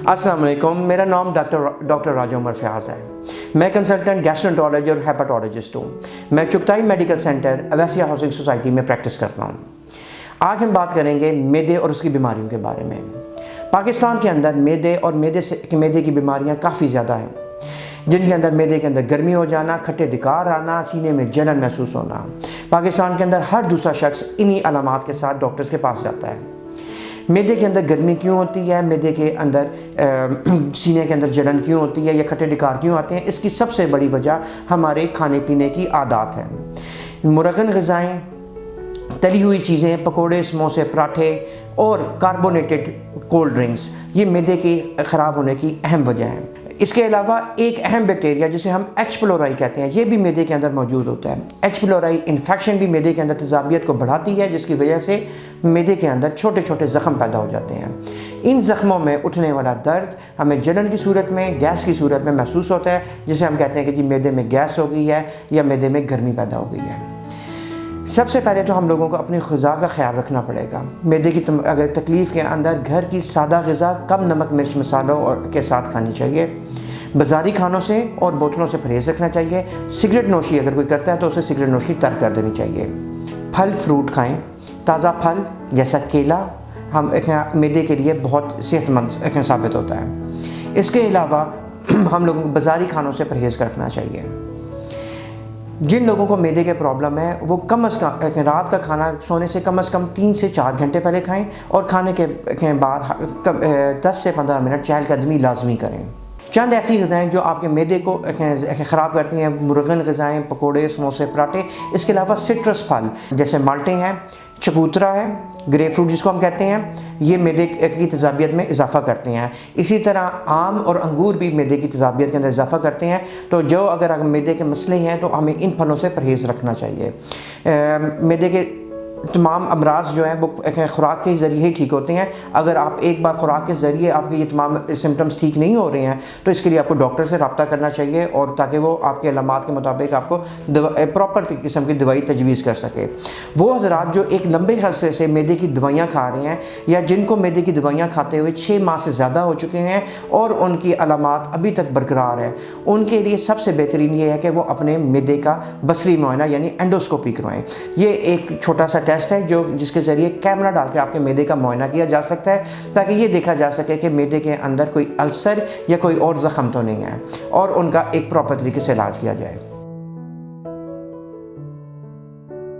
अस्सलाम वालेकुम, मेरा नाम डॉक्टर ओमर फियाज है। मैं कंसल्टेंट गैस्ट्रोएंटरोलॉजी और हेपेटोलॉजिस्ट हूँ। मैं Chughtai medical centre Awaisia housing society में प्रैक्टिस करता हूँ। आज हम बात करेंगे मैदे और उसकी बीमारियों के बारे में। पाकिस्तान के अंदर मैदे और मैदे की बीमारियाँ काफ़ी ज़्यादा हैं, जिनके अंदर मैदे के अंदर गर्मी हो जाना, खट्टे डिकार आना, सीने में जलन महसूस होना। पाकिस्तान के अंदर हर दूसरा शख्स इन्हीं अलामात के साथ डॉक्टर्स के पास जाता है। मैदे के अंदर गर्मी क्यों होती है, मैदे के अंदर सीने के अंदर जलन क्यों होती है या खट्टे डिकार क्यों आते हैं, इसकी सबसे बड़ी वजह हमारे खाने पीने की आदत है। मुरगन ग़िज़ाएँ, तली हुई चीज़ें, पकोड़े, समोसे, पराठे और कार्बोनेटेड कोल्ड ड्रिंक्स, ये मैदे के ख़राब होने की अहम वजह है। इसके अलावा एक अहम बैक्टीरिया जिसे हम एच पिलोराई कहते हैं, ये भी मैदे के अंदर मौजूद होता है। एच पिलोराई इन्फेक्शन भी मैदे के अंदर तेज़ाबियत को बढ़ाती है, जिसकी वजह से मैदे के अंदर छोटे छोटे ज़ख़म पैदा हो जाते हैं। इन ज़ख़मों में उठने वाला दर्द हमें जलन की सूरत में, गैस की सूरत में महसूस होता है, जिसे हम कहते हैं कि जी मैदे में गैस हो गई है या मैदे में गर्मी पैदा हो गई है। सबसे पहले तो हम लोगों को अपनी ग़िज़ा का ख्याल रखना पड़ेगा। मैदे की अगर तकलीफ़ के अंदर घर की सादा ग़िज़ा कम नमक मिर्च मसालों और के साथ खानी चाहिए। बाज़ारी खानों से और बोतलों से परहेज़ रखना चाहिए। सिगरेट नोशी अगर कोई करता है तो उसे सिगरेट नोशी तर्क कर देनी चाहिए। फल फ्रूट खाएँ, ताज़ा फल जैसा केला हम मैदे के लिए बहुत सेहतमंद साबित होता है। इसके अलावा हम लोगों को बाज़ारी खानों से परहेज़ रखना चाहिए। जिन लोगों को मैदे के प्रॉब्लम है वो कम अज़ कम रात का खाना सोने से कम 3 से 4 घंटे पहले खाएं और खाने के बाद 10 से 15 मिनट चहलकदमी लाजमी करें। चंद ऐसी ग़िज़ाएँ जो आपके मैदे को ख़राब करती हैं, मुरगन ग़िज़ाएँ, पकोड़े, समोसे, पराठे। इसके अलावा सिट्रस फल जैसे माल्टे हैं, चकोतरा है, ग्रेप फ्रूट जिसको हम कहते हैं, ये मैदे की तेज़ाबियत में इजाफ़ा करते हैं। इसी तरह आम और अंगूर भी मैदे की तेज़ाबियत के अंदर इजाफ़ा करते हैं। तो जो अगर मैदे के मसले हैं तो हमें इन फलों से परहेज़ रखना चाहिए। मैदे के तमाम अमराज जो हैं वो ख़ुराक के ज़रिए ही ठीक होते हैं। अगर आप एक बार ख़ुराक के ज़रिए आपके ये तमाम सिम्टम्स ठीक नहीं हो रहे हैं तो इसके लिए आपको डॉक्टर से रब्ता करना चाहिए, और ताकि वो आपके अलामात के मुताबिक आपको प्रॉपर किस्म की दवाई तजवीज़ कर सके। वो हज़रात जो एक लंबे अरसे से मैदे की दवाइयाँ खा रहे हैं या जिनको मैदे की दवाइयाँ खाते हुए 6 माह से ज़्यादा हो चुके हैं और उनकी अलामात अभी तक बरकरार है, उनके लिए सबसे बेहतरीन ये है कि वो अपने मैदे का बसरी मुआयना यानी एंडोस्कोपी करवाएँ। ये एक छोटा सा टेस्ट है जिसके ज़रिए कैमरा डाल के आपके मैदे का मुआयना किया जा सकता है, ताकि ये देखा जा सके कि मैदे के अंदर कोई अल्सर या कोई और ज़ख़म तो नहीं है और उनका एक प्रॉपर तरीके से इलाज किया जाए।